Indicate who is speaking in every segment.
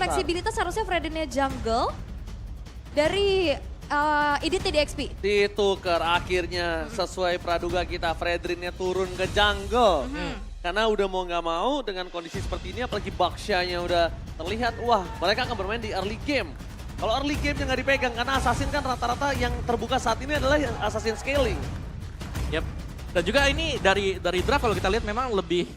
Speaker 1: fleksibilitas harusnya Fredinnya jungle dari Idit di XP.
Speaker 2: Ditukar akhirnya sesuai praduga kita, Fredrinnya turun ke jungle. Karena udah mau nggak mau dengan kondisi seperti ini, apalagi Baksha-nya udah terlihat, wah mereka akan bermain di early game. Kalau early game-nya nggak dipegang, karena Assassin kan rata-rata yang terbuka saat ini adalah Assassin scaling.
Speaker 3: Yap. Dan juga ini dari draft kalau kita lihat memang lebih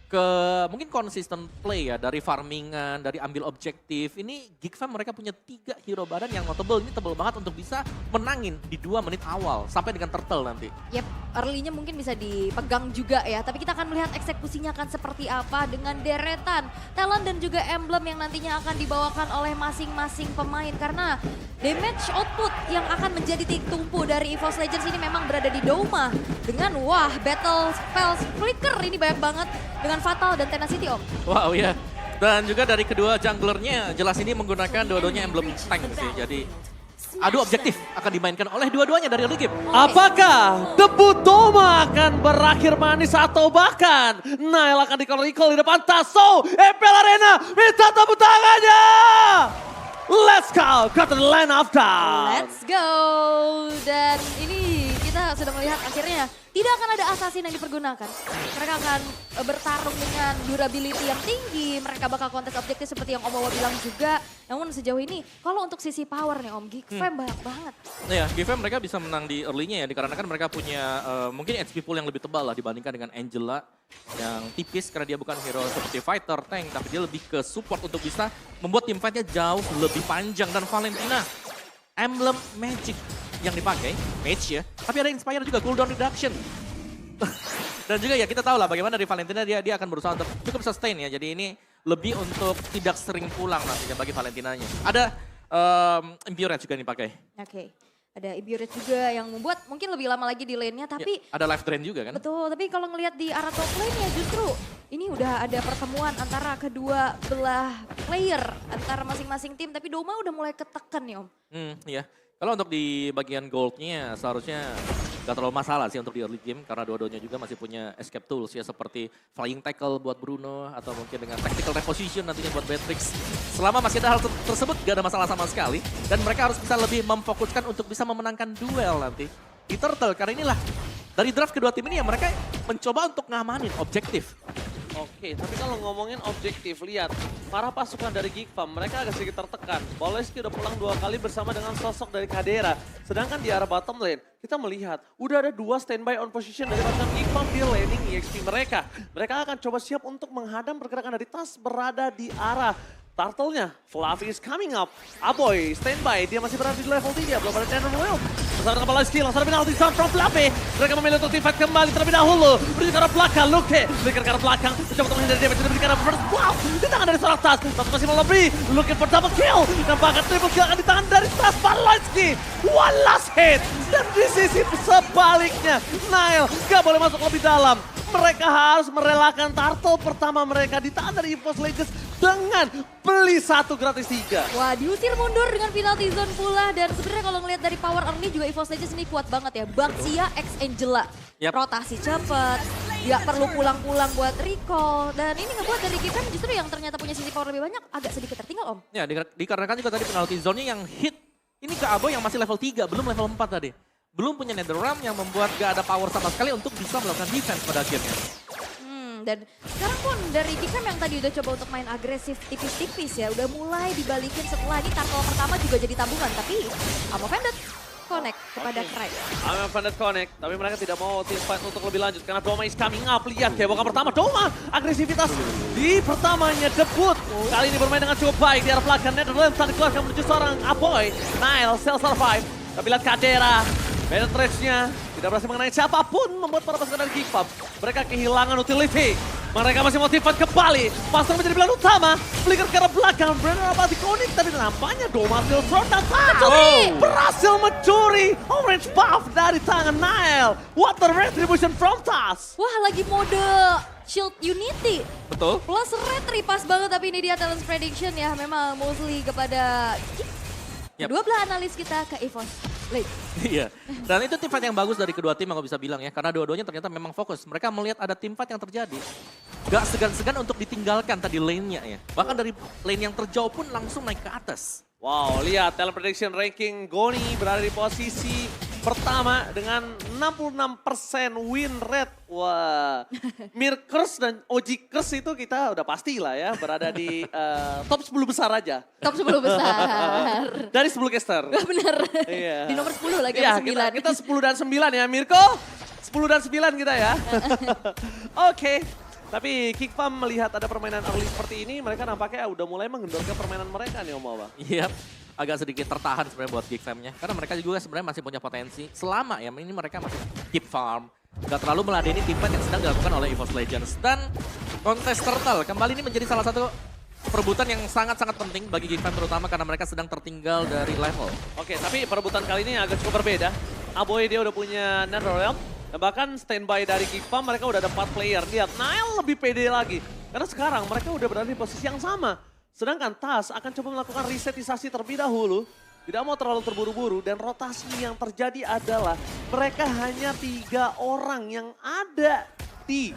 Speaker 3: ke mungkin konsisten play ya, dari farmingan, dari ambil objektif. Ini Geekfam mereka punya 3 hero badan yang notable, ini tebel banget untuk bisa menangin di 2 menit awal sampai dengan turtle nanti.
Speaker 1: Yap, early-nya mungkin bisa dipegang juga ya, tapi kita akan melihat eksekusinya akan seperti apa dengan deretan talent dan juga emblem yang nantinya akan dibawakan oleh masing-masing pemain. Karena damage output yang akan menjadi titik tumpu dari EVOS Legends ini memang berada di Doma. Dengan wah, battle spells flicker ini banyak banget dengan Fatal dan Tenacity Om.
Speaker 3: Wow ya. Dan juga dari kedua junglernya jelas ini menggunakan dua-duanya emblem tank sih. Jadi adu objektif akan dimainkan oleh dua-duanya dari early game.
Speaker 2: Apakah debut Doma akan berakhir manis atau bahkan Nail akan di-recall di depan Tasso, EPL Arena, minta tepuk tangannya! Let's go ke the line of down.
Speaker 1: Let's go. Dan ini kita sudah melihat akhirnya tidak akan ada assassin yang dipergunakan. Mereka akan bertarung dengan durability yang tinggi. Mereka bakal kontes objektif seperti yang Om Wawa bilang juga. Namun sejauh ini kalau untuk sisi power nih Om, Geekfam banyak banget.
Speaker 3: Ya, Geekfam mereka bisa menang di early-nya ya, dikarenakan mereka punya mungkin HP pool yang lebih tebal lah dibandingkan dengan Angela yang tipis karena dia bukan hero seperti fighter, tank, tapi dia lebih ke support untuk bisa membuat tim fight-nya jauh lebih panjang. Dan Valentina, emblem magic yang dipakai, mage ya, tapi ada inspire juga, cooldown reduction. Dan juga ya kita tahu lah bagaimana dari Valentina dia akan berusaha untuk cukup sustain ya, jadi ini lebih untuk tidak sering pulang nantinya bagi Valentinanya. Ada Impurate juga yang dipakai.
Speaker 1: Oke. Ada Ibioret juga yang membuat mungkin lebih lama lagi di lane-nya, tapi
Speaker 3: Ya, ada life drain juga kan?
Speaker 1: betul, tapi kalau ngelihat di arah top lane-nya justru ini udah ada pertemuan antara kedua belah player, antara masing-masing tim, tapi Doma udah mulai ketekan nih Om.
Speaker 3: Iya. Kalau untuk di bagian goldnya seharusnya gak terlalu masalah sih untuk di early game karena dua-duanya juga masih punya escape tools ya seperti flying tackle buat Bruno atau mungkin dengan tactical reposition nantinya buat Beatrix. Selama masih ada hal tersebut gak ada masalah sama sekali dan mereka harus bisa lebih memfokuskan untuk bisa memenangkan duel nanti di Turtle karena inilah dari draft kedua tim ini ya mereka mencoba untuk ngamanin objektif.
Speaker 2: Oke, tapi kalau ngomongin objektif, lihat para pasukan dari Geekfam, mereka agak sedikit tertekan. Boleski udah pulang 2 kali bersama dengan sosok dari Kadera. Sedangkan di arah bottom lane, kita melihat udah ada 2 standby on position dari pasukan Geekfam di laning EXP mereka. Mereka akan coba siap untuk menghadang pergerakan dari Tas berada di arah Turtle-nya. Fluffy is coming up. Aboy standby, dia masih berada di level 3, belum ada Tender Will. Bersama dengan Boleski, langsung ada penalti sound from Fluffy. Mereka memilih untuk teamfight kembali terlebih dahulu. Beri ke arah belakang, Luke. Beri ke arah belakang, mencoba untuk menghindari damage, beri ke arah first. Wow, di tangan dari seorang Tas. Tas masih melebih, looking for double kill. Nampaknya triple kill akan di tangan dari Tas Boleski. One last hit. Dan di sisi sebaliknya, Nail gak boleh masuk lebih dalam. Mereka harus merelakan turtle pertama mereka di tangan dari EVOS Legends dengan beli 1 gratis 3.
Speaker 1: Wah, diusir mundur dengan penalty zone pula. Dan sebenarnya kalau ngelihat dari power early juga EVOS Legends ini kuat banget ya. Baksha x Angela.
Speaker 3: Yap.
Speaker 1: Rotasi cepet, nggak perlu pulang-pulang buat recall. Dan ini ngebuat dari Geekfam justru yang ternyata punya sisi power lebih banyak agak sedikit tertinggal Om.
Speaker 3: Ya dikarenakan juga tadi penalti zone-nya yang hit. Ini ke Aboy yang masih level 3, belum level 4 tadi. Belum punya Netherrealm yang membuat gak ada power sama sekali untuk bisa melakukan defense pada akhirnya.
Speaker 1: Dan sekarang pun dari Geekfam yang tadi udah coba untuk main agresif tipis-tipis ya. Udah mulai dibalikin setelah ini turtle pertama juga jadi tabungan. Tapi Amo Vended connect kepada Cry.
Speaker 2: Amo Vended connect, tapi mereka tidak mau team fight untuk lebih lanjut. Karena Doma is coming up, lihat keepokan pertama. Doma, agresivitas di pertamanya debut. Kali ini bermain dengan cukup baik di arah belakang. Netherlands tadi keluarkan menuju seorang Aboy. Nile, still survive. Tapi lihat Kadera. Penetrate-nya tidak berhasil mengenai siapapun, membuat para pasukan dari Geekfam mereka kehilangan utility. Mereka masih motivat kembali, pasang menjadi pilihan utama. Flicker ke arah belakang, Brenner apa dikonik, tapi nampaknya Doma still short dan berhasil mencuri orange buff dari tangan Nile. What the retribution from Tas.
Speaker 1: Wah, lagi mode Shield Unity.
Speaker 3: Betul.
Speaker 1: Plus retri pas banget, tapi ini dia talent prediction ya. Memang mostly kepada
Speaker 3: Yep.
Speaker 1: kedua belah analis kita ke EVOS. Late.
Speaker 3: Iya. Dan itu tim fight yang bagus dari kedua tim aku bisa bilang ya. Karena dua-duanya ternyata memang fokus. Mereka melihat ada tim fight yang terjadi. Gak segan-segan untuk ditinggalkan tadi lane-nya ya. Bahkan dari lane yang terjauh pun langsung naik ke atas.
Speaker 2: Wow, lihat talent prediction ranking Goni berada di posisi pertama dengan 66% win rate. Wah, Mirkers dan Ojikers itu kita udah pasti lah ya berada di top 10 besar aja.
Speaker 1: Top 10 besar.
Speaker 2: Dari 10 caster.
Speaker 1: Bener.
Speaker 2: Iya.
Speaker 1: Di nomor 10 lagi
Speaker 2: Iya,
Speaker 1: nomor 9.
Speaker 2: kita 10 dan 9 ya Mirko. 10 dan 9 kita ya. Oke. Tapi Geekfam melihat ada permainan early seperti ini, mereka nampaknya udah mulai mengendorkan permainan mereka nih Om Awa.
Speaker 3: Iya. Agak sedikit tertahan sebenarnya buat Geekfam-nya. Karena mereka juga sebenarnya masih punya potensi. Selama ya ini mereka masih keep farm. Gak terlalu meladeni tim fight yang sedang dilakukan oleh EVOS Legends. Dan kontes Turtle kembali ini menjadi salah satu perebutan yang sangat-sangat penting bagi Geekfam terutama karena mereka sedang tertinggal dari level.
Speaker 2: Oke, tapi perebutan kali ini agak cukup berbeda. Aboy dia udah punya Netherrealm. Dan bahkan standby dari Geekfam mereka udah ada 4 player. Lihat, Nile lebih pede lagi. Karena sekarang mereka udah berada di posisi yang sama. Sedangkan TAS akan coba melakukan resetisasi terlebih dahulu. Tidak mau terlalu terburu-buru dan rotasi yang terjadi adalah mereka hanya 3 orang yang ada di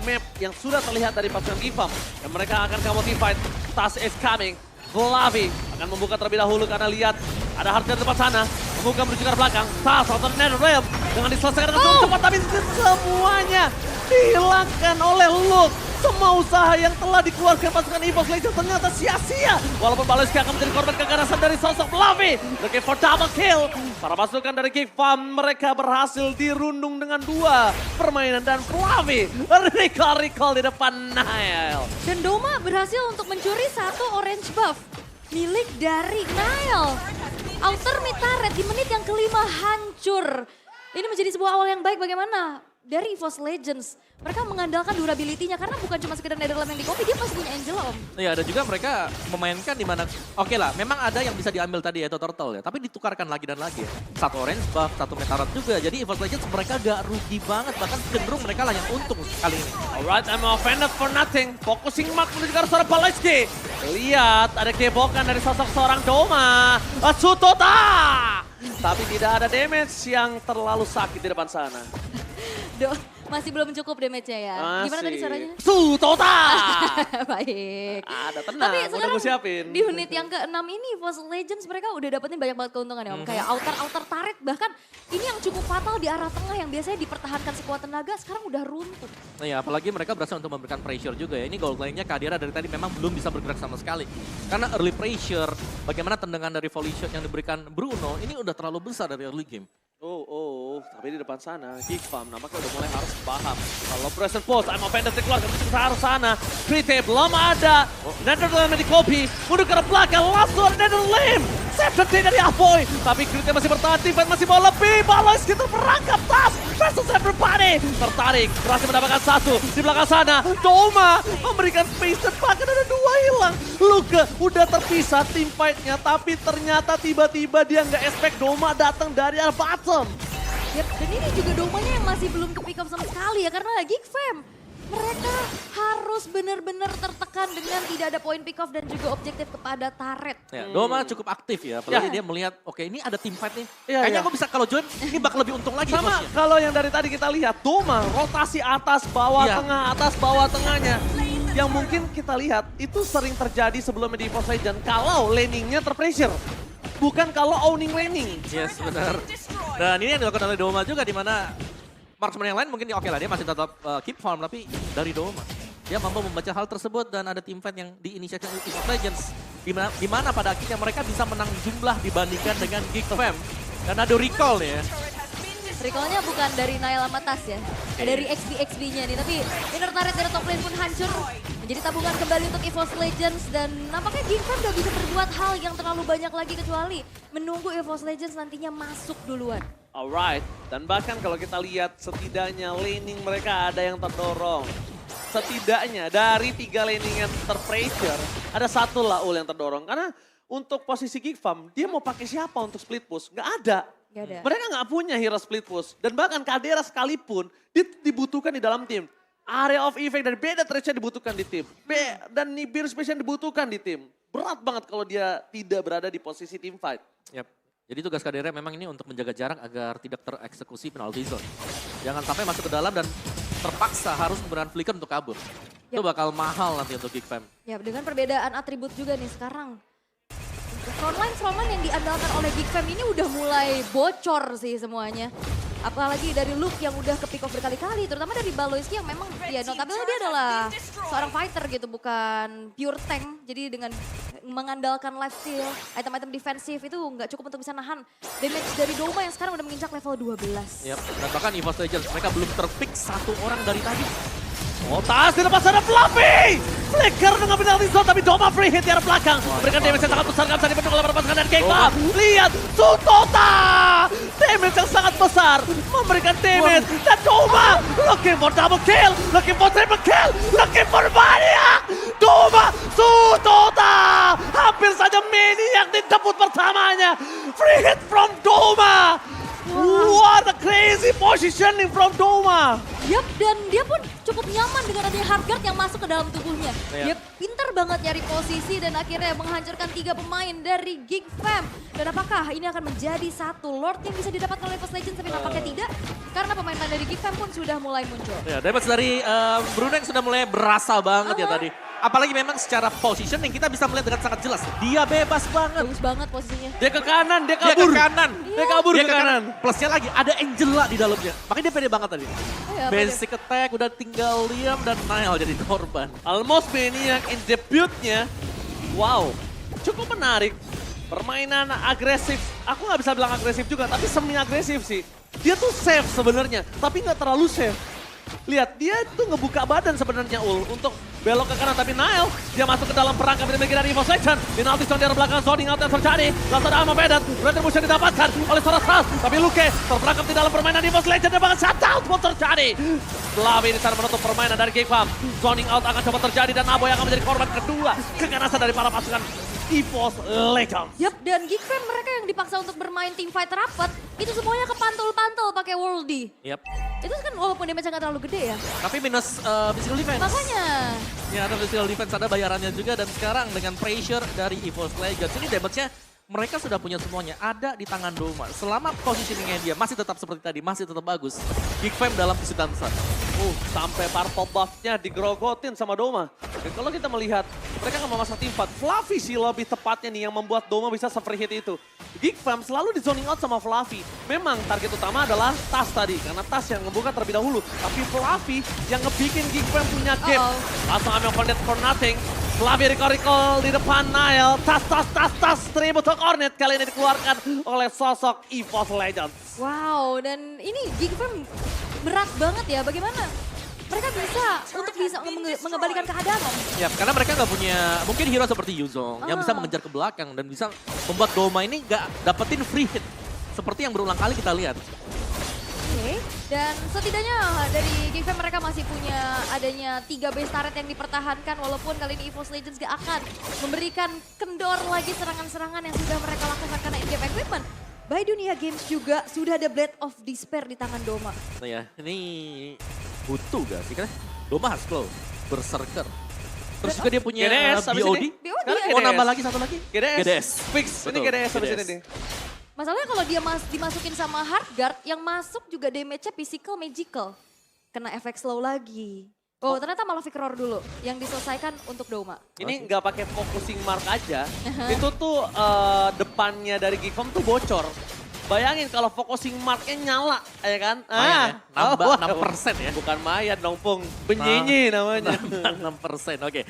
Speaker 2: map yang sudah terlihat dari pasukan Geekfam. Dan mereka akan commodity fight. TAS is coming. Vlavi akan membuka terlebih dahulu karena lihat ada Harker di depan sana. Membuka menuju ke arah belakang. TAS atau Netherrealm dengan diselesaikan dengan cukup cepat. Tapi semuanya dihilangkan oleh Luke. Semua usaha yang telah dikeluarkan pasukan EVOS Legends ternyata sia-sia. Walaupun Baleski akan menjadi korban keganasan dari sosok Vlavi. Looking for double kill. Para pasukan dari Geekfam mereka berhasil dirundung dengan 2 permainan. Dan Vlavi recall di depan Nile.
Speaker 1: Dan Doma berhasil untuk mencuri 1 orange buff milik dari Nile. Outer mid turret di menit yang kelima hancur. Ini menjadi sebuah awal yang baik bagaimana dari EVOS Legends. Mereka mengandalkan durability-nya karena bukan cuma sekedar Netherrealm yang di-copy, dia masih punya Angela Om.
Speaker 3: Iya, ada juga mereka memainkan di mana, oke lah, memang ada yang bisa diambil tadi yaitu Turtle ya, tapi ditukarkan lagi dan lagi. 1 orange buff, 1 metarat juga, jadi EVOS Legends mereka gak rugi banget, bahkan cenderung mereka lah yang untung kali ini.
Speaker 2: Alright, I'm offended for nothing. Focusing mark menuju ke arah seorang Baleski. Lihat, ada kebokan dari sosok seorang Doma. Sutota! Tapi tidak ada damage yang terlalu sakit di depan sana.
Speaker 1: Masih belum cukup damage-nya ya. Gimana tadi suaranya?
Speaker 2: Sutota!
Speaker 1: Baik.
Speaker 2: Ada tenang,
Speaker 1: Tapi
Speaker 2: udah
Speaker 1: sekarang
Speaker 2: gue siapin.
Speaker 1: di unit yang ke-6 ini EVOS Legends mereka udah dapetin banyak banget keuntungan ya Om. Kayak outer turret bahkan ini yang cukup fatal di arah tengah yang biasanya dipertahankan sekuat tenaga sekarang udah runtuh.
Speaker 3: Nah ya, apalagi mereka berhasil untuk memberikan pressure juga ya. Ini gold line-nya Kadira dari tadi memang belum bisa bergerak sama sekali. Karena early pressure, bagaimana tendangan dari volley shot yang diberikan Bruno, ini udah terlalu besar dari early game.
Speaker 2: Tapi di depan sana, Geekfam nampaknya udah mulai harus paham. Kalau present post, I'm offended dikeluarkan ke arah sana. Krite belum ada. Netherrealm di copy, mundur ke arah belakang, langsung ada Netherrealm. Safety dari Aboy, tapi Krite masih bertahan, Tivan masih mau lebih. Balas kita merangkap TAS versus everybody. Tertarik, berhasil mendapatkan 1 di belakang sana. Doma memberikan space dan bahkan ada 2 hilang. Luke udah terpisah tim fight-nya, tapi ternyata tiba-tiba dia nggak expect Doma datang dari arah bottom.
Speaker 1: Yap, dan ini juga Domanya yang masih belum ke pick up sama sekali ya karena Geekfam. Mereka harus benar-benar tertekan dengan tidak ada poin pick off dan juga objektif kepada turret.
Speaker 3: Ya, Doma cukup aktif ya, apalagi dia melihat, oke ini ada tim fight nih. Kayaknya aku bisa kalau join, ini bakal lebih untung lagi.
Speaker 2: Sama kalau yang dari tadi kita lihat, Doma rotasi atas bawah tengah, atas bawah tengahnya. Yang mungkin kita lihat itu sering terjadi sebelumnya di EVOS Legends kalau laningnya terpressure. Bukan kalau owning laning.
Speaker 3: Yes, benar. Dan ini yang dilakukan oleh Doma juga di mana marksman yang lain mungkin oke lah dia masih tetap keep farm tapi dari Doma. Dia mampu membaca hal tersebut dan ada tim fight yang diinisiasi oleh EVOS Legends. Di mana pada akhirnya mereka bisa menang jumlah dibandingkan dengan Geekfam. Dan ada recall ya.
Speaker 1: Recall-nya bukan dari Nile sama TAS ya, dari XP-XP-nya nih. Tapi inner turret dari top lane pun hancur. Menjadi tabungan kembali untuk EVOS Legends. Dan nampaknya Geekfam udah bisa berbuat hal yang terlalu banyak lagi kecuali menunggu EVOS Legends nantinya masuk duluan.
Speaker 2: Alright, dan bahkan kalau kita lihat setidaknya laning mereka ada yang terdorong. Setidaknya dari 3 laning yang terpressure, ada 1 Laul yang terdorong. Karena untuk posisi Geekfam, dia mau pakai siapa untuk split push? Nggak ada.
Speaker 1: Gak ada.
Speaker 2: Mereka nggak punya hero split push. Dan bahkan Kadera sekalipun dibutuhkan di dalam tim. Area of effect dari beda threat-nya dibutuhkan di tim. Dan Nibiru Special dibutuhkan di tim. Berat banget kalau dia tidak berada di posisi team fight.
Speaker 3: Yap. Jadi tugas KDR memang ini untuk menjaga jarak agar tidak tereksekusi penalty zone. Jangan sampai masuk ke dalam dan terpaksa harus menggunakan flicker untuk kabur. Itu bakal mahal nanti untuk Geek Fam.
Speaker 1: Ya dengan perbedaan atribut juga nih sekarang. Frontline yang diandalkan oleh Geek Fam ini udah mulai bocor sih semuanya. Apalagi dari Luke yang udah ke pick off berkali-kali, terutama dari Baloiski yang memang ya notabene dia adalah seorang fighter gitu, bukan pure tank. Jadi dengan mengandalkan life steal, item-item defensif itu nggak cukup untuk bisa nahan damage dari Doma yang sekarang udah menginjak level 12.
Speaker 3: Yap, dan bahkan EVOS Legends mereka belum terpick satu orang dari tadi.
Speaker 2: Oh, tas di depan sana Fluffy! Flicker dengan penalti zone tapi Doma free hit di arah belakang. Berikan damage yang sangat besar, gak bisa dibendung oleh para pasukan dari Gengpam. Lihat, Sutota! Damage yang sangat besar, memberikan damage. Dan Doma looking for double kill, looking for triple kill, looking for banyak! Doma, Sutota! Hampir saja Maniac di debut pertamanya. Free hit from Doma! What a crazy positioning from Doma!
Speaker 1: Yap, dan dia pun cukup nyaman dengan adanya hardguard yang masuk ke dalam tubuhnya.
Speaker 3: Iya.
Speaker 1: Dia pintar banget nyari posisi dan akhirnya menghancurkan 3 pemain dari Geek Fam. Dan apakah ini akan menjadi satu Lord yang bisa didapatkan oleh First Legends tapi nampaknya tidak? Karena pemain-pemain dari Geek Fam pun sudah mulai muncul.
Speaker 3: Ya, damage dari Bruno yang sudah mulai berasa banget ya tadi. Apalagi memang secara positioning kita bisa melihat dengan sangat jelas. Dia bebas banget.
Speaker 1: Bagus banget posisinya.
Speaker 2: Dia ke kanan, dia
Speaker 3: Dia
Speaker 2: kabur.
Speaker 3: ke kanan.
Speaker 2: Dia kabur
Speaker 3: Dia
Speaker 2: ke kanan.
Speaker 3: Plusnya lagi ada Angela di dalamnya. Makanya dia pede banget tadi.
Speaker 1: ya,
Speaker 3: Basic attack udah tinggal Liam dan Nile jadi korban.
Speaker 2: Almost Maniac in debutnya. Wow, cukup menarik. Permainan agresif. Aku nggak bisa bilang agresif juga, tapi semi agresif sih. Dia tuh safe sebenarnya, tapi nggak terlalu safe. Lihat, dia tuh ngebuka badan sebenarnya untuk belok ke kanan, tapi Nile dia masuk ke dalam perangkap dimiliki dari EVOS Legends. Penalti zone di arah belakang, zoning out yang terjadi. Langsung ada Armageddon, retribution didapatkan oleh Sorastras. Tapi Luke terperangkap di dalam permainan EVOS Legends dan bahkan shutdown pun terjadi. Flavi di sana menutup permainan dari Geek Fam. Zoning out akan coba terjadi dan Aboy akan menjadi korban kedua keganasan dari para pasukan EVOS Legends.
Speaker 1: Yap, dan Geek Fam mereka yang dipaksa untuk bermain teamfight rapat, itu semuanya kepantul-pantul pakai Worldy.
Speaker 3: Yap.
Speaker 1: Itu kan walaupun damage nggak terlalu gede ya.
Speaker 3: Tapi minus physical defense.
Speaker 1: Makanya.
Speaker 3: Ya ada physical defense, ada bayarannya juga. Dan sekarang dengan pressure dari EVOS Legends, ini damage-nya mereka sudah punya semuanya. Ada di tangan Doma. Selama positioningnya dia masih tetap seperti tadi, masih tetap bagus. Geek Fam dalam kesulitan besar.
Speaker 2: Sampai purple buff-nya digerogotin sama Doma. Dan kalau kita melihat, mereka akan memasang tim fight. Fluffy sih lebih tepatnya nih yang membuat Doma bisa free hit itu. Geek Fam selalu di zoning out sama Fluffy. Memang target utama adalah Tas tadi, karena Tas yang ngebuka terlebih dahulu. Tapi Fluffy yang ngebikin Geek Fam punya gap. Langsung ambil Cornet for nothing. Fluffy recall di depan Nile. Tas. Tribute to Cornet kali ini dikeluarkan oleh sosok EVOS Legends.
Speaker 1: Wow, dan ini Geek Fam berat banget ya. Bagaimana mereka bisa mengembalikan keadaan?
Speaker 3: Ya, karena mereka nggak punya mungkin hero seperti Yuzong yang bisa mengejar ke belakang dan bisa membuat Doma ini nggak dapetin free hit. Seperti yang berulang kali kita lihat.
Speaker 1: Oke, dan setidaknya dari Geek Fam mereka masih punya adanya 3 base turret yang dipertahankan walaupun kali ini EVOS Legends gak akan memberikan kendor lagi serangan-serangan yang sudah mereka lakukan karena in-game equipment. By Dunia Games juga sudah ada Blade of Despair di tangan Doma.
Speaker 3: Nah ya, ini butuh gak sih kan? Doma harus close, berserker. Terus juga dia punya
Speaker 2: GDS abis
Speaker 3: BOD.
Speaker 2: ini. Sekarang
Speaker 3: Mau
Speaker 2: GDS.
Speaker 3: nambah lagi satu lagi?
Speaker 2: GDS. Fix, ini
Speaker 3: Betul,
Speaker 2: GDS habis ini nih.
Speaker 1: Masalahnya kalau dia dimasukin sama Hardguard, yang masuk juga damage-nya physical magical. Kena efek slow lagi. Oh, ternyata malah Victor dulu yang diselesaikan untuk Doma.
Speaker 2: Ini nggak pakai focusing mark aja, itu tuh depannya dari Geek Fam tuh bocor. Bayangin kalau focusing marknya nyala, ya kan?
Speaker 3: Mayan ya, nambah 6% ya.
Speaker 2: Bukan mayan dong, Pung. Benyenyi namanya.
Speaker 3: Nambah 6%, oke.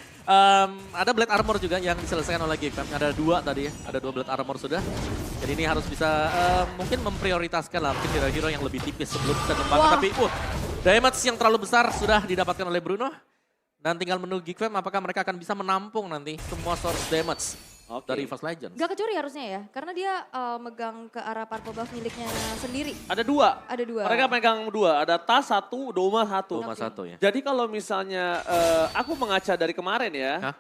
Speaker 3: Ada Blade Armor juga yang diselesaikan oleh Geek Fam. Ada 2 tadi ya, ada 2 Blade Armor sudah. Jadi ini harus bisa mungkin memprioritaskan lah mungkin hero-hero yang lebih tipis sebelum bisa nembangkan. Tapi damage yang terlalu besar sudah didapatkan oleh Bruno. Dan tinggal menunggu Geek Fam apakah mereka akan bisa menampung nanti semua source damage dari EVOS Legends.
Speaker 1: Gak kecuri harusnya ya, karena dia megang ke arah purple buff miliknya sendiri.
Speaker 2: Ada 2.
Speaker 1: Ada 2.
Speaker 2: Mereka pegang 2, ada Tas 1, Doma 1.
Speaker 3: Doma 1 ya.
Speaker 2: Jadi kalau misalnya aku mengaca dari kemarin ya,
Speaker 3: Hah?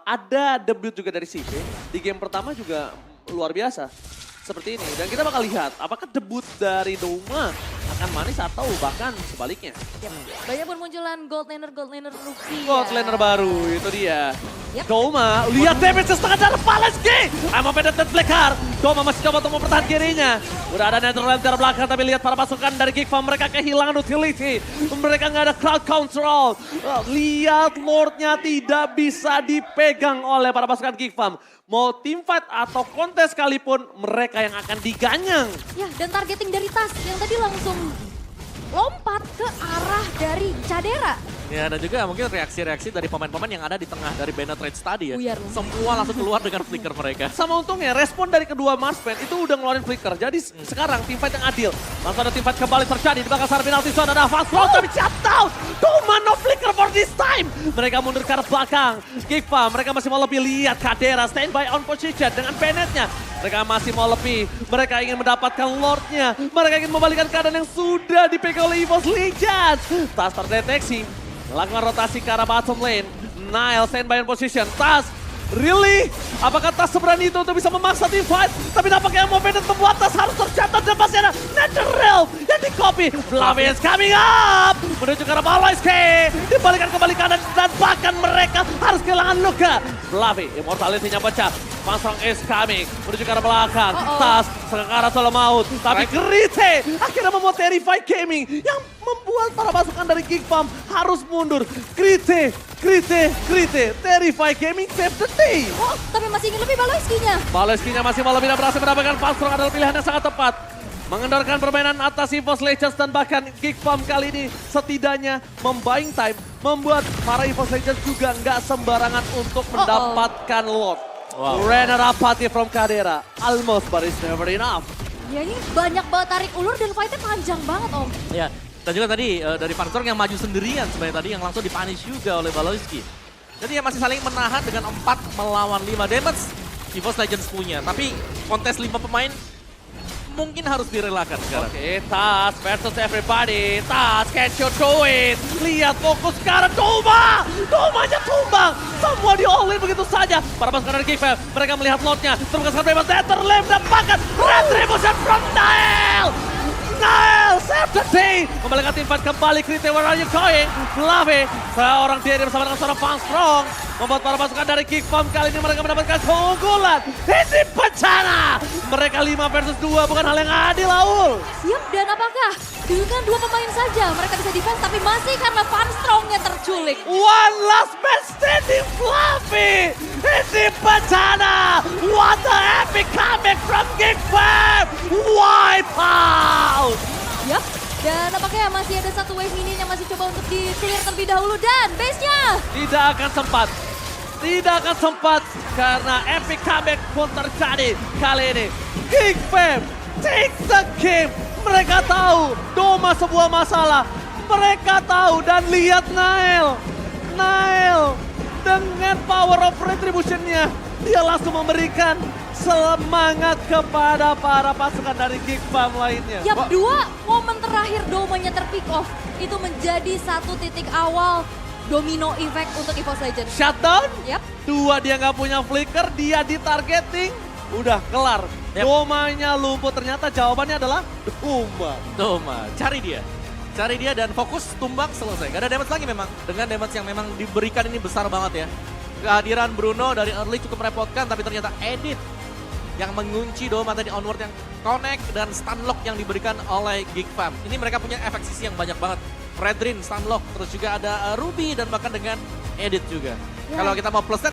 Speaker 2: ada debut juga dari CP. Di game pertama juga luar biasa. Seperti ini. Dan kita bakal lihat apakah debut dari Doma akan manis atau bahkan sebaliknya.
Speaker 1: Banyak bermunculan gold laner rookie.
Speaker 2: Gold
Speaker 1: ya.
Speaker 2: laner baru, itu dia.
Speaker 1: Yep.
Speaker 2: Doma, lihat damage setengah darah Paleski. I'm a penetrated Blackheart. Doma masih coba untuk mempertahankan kirinya. Udah ada Netherlands dari belakang, tapi lihat para pasukan dari Geek Farm, mereka kehilangan utility. Mereka nggak ada crowd control. Lihat Lordnya tidak bisa dipegang oleh para pasukan Geek Farm. Mau teamfight atau kontes sekalipun, mereka yang akan diganyang.
Speaker 1: Ya, dan targeting dari Tas yang tadi langsung lompat ke arah dari Cadera.
Speaker 3: Ya, dan juga mungkin reaksi-reaksi dari pemain-pemain yang ada di tengah dari Bennett Trades tadi ya.
Speaker 1: Buyar.
Speaker 3: Semua langsung keluar dengan flicker mereka.
Speaker 2: Sama untungnya respon dari kedua Marsman itu udah ngeluarin flicker. Jadi sekarang teamfight yang adil. Langsung ada teamfight kembali terjadi di belakang sarang penalti zone. Ada fast throw tapi shutdown. Doma no flicker for this time. Mereka mundur ke arah belakang. Geek Farm, mereka masih mau lebih. Lihat Kadera standby on position dengan Bennettnya. Mereka masih mau lebih. Mereka ingin mendapatkan Lordnya. Mereka ingin membalikan keadaan yang sudah dipegang oleh EVOS Legends. Tas terdeteksi. Lakukan rotasi ke arah bottom lane. Nile standby on position. Tas, really? Apakah Tas seberani itu untuk bisa memaksa team fight? Tapi nampaknya mau Bennett membuat Tas harus tercatat dan pasti ada Netherrealm yang di-copy. Fluffy is coming up! Menuju ke arah Paleski. Dibalikan kembali kanan dan bahkan mereka harus kehilangan Luka. Fluffy, immortality-nya pecah. Pasang is coming, menuju ke arah belakang. Tas, ke arah Solo Maut. Tapi Krite akhirnya membuat Terrify Gaming yang membuat para pasukan dari Geek Farm harus mundur. Krite, Terrify Gaming save the day.
Speaker 1: Oh, tapi masih ingin lebih Baleski-nya.
Speaker 2: Paleskinya masih malam tidak berhasil mendapatkan Fast adalah pilihan yang sangat tepat. Mengendorkan permainan atas EVOS Legends dan bahkan Geek Farm kali ini setidaknya membuying time. Membuat para EVOS Legends juga nggak sembarangan untuk mendapatkan Lord.
Speaker 3: Wow.
Speaker 2: Runner up party from Kadera. Almost but it's never enough.
Speaker 1: Ya ini banyak banget tarik ulur dan fight-nya panjang banget Om.
Speaker 3: Ya, dan juga tadi dari Pansor yang maju sendirian sebenarnya tadi yang langsung dipunish juga oleh Baloyski. Jadi ya masih saling menahan dengan 4 melawan 5 damage EVOS Legends punya. Tapi kontes 5 pemain mungkin harus direlakan sekarang.
Speaker 2: Oke, Tas versus everybody. Tas, can't you do it? Lihat fokus sekarang Doma. Domanya tumbang. Semua di all in begitu saja. Para pasukan dari Geek Farm, mereka melihat lotnya. Terbuka sekarang bebas. Netherrealm dapatkan retribution from Nile. Nile save the day. Kembalikan tim fight kembali. Krite, where are you going? Fluffy, seorang diri bersama dengan seorang Fan Strong. Membuat para pasukan dari Geek Farm kali ini mereka mendapatkan keunggulan. Ini bencana. Mereka 5 versus 2 bukan hal yang adil, Aul.
Speaker 1: Siap, dan apakah dengan 2 pemain saja mereka bisa defense tapi masih karena Van Strong-nya terculik.
Speaker 2: One last man standing, Fluffy. Ini bencana. What the epic comeback from Geek Farm. Wipe out.
Speaker 1: Yap, dan apakah masih ada satu wave minion yang masih coba untuk di-clear terlebih dahulu dan base-nya.
Speaker 2: Tidak akan sempat. Tidak akan sempat karena epic comeback pun terjadi kali ini. Geek Farm take the game. Mereka tahu Doma sebuah masalah. Mereka tahu dan lihat Nile. Nile dengan power of retribution-nya. Dia langsung memberikan semangat kepada para pasukan dari Geek Farm lainnya.
Speaker 1: Yap, 2 momen terakhir Domanya terpick off itu menjadi satu titik awal domino effect untuk EVOS Legends.
Speaker 2: Shutdown.
Speaker 1: Yap.
Speaker 2: 2 dia nggak punya flicker, dia ditargeting. Udah kelar.
Speaker 3: Yap.
Speaker 2: Domanya lumpuh, ternyata jawabannya adalah Doma.
Speaker 3: Doma, cari dia. Cari dia dan fokus tumbang selesai. Gak ada damage lagi memang. Dengan damage yang memang diberikan ini besar banget ya. Kehadiran Bruno dari early cukup merepotkan tapi ternyata Edit yang mengunci Doma tadi onward yang connect dan stunlock yang diberikan oleh Geek Farm. Ini mereka punya efek sisi yang banyak banget. Redrin, stunlock, terus juga ada Ruby dan bahkan dengan Edit juga.
Speaker 1: Ya.
Speaker 3: Kalau kita mau plusnya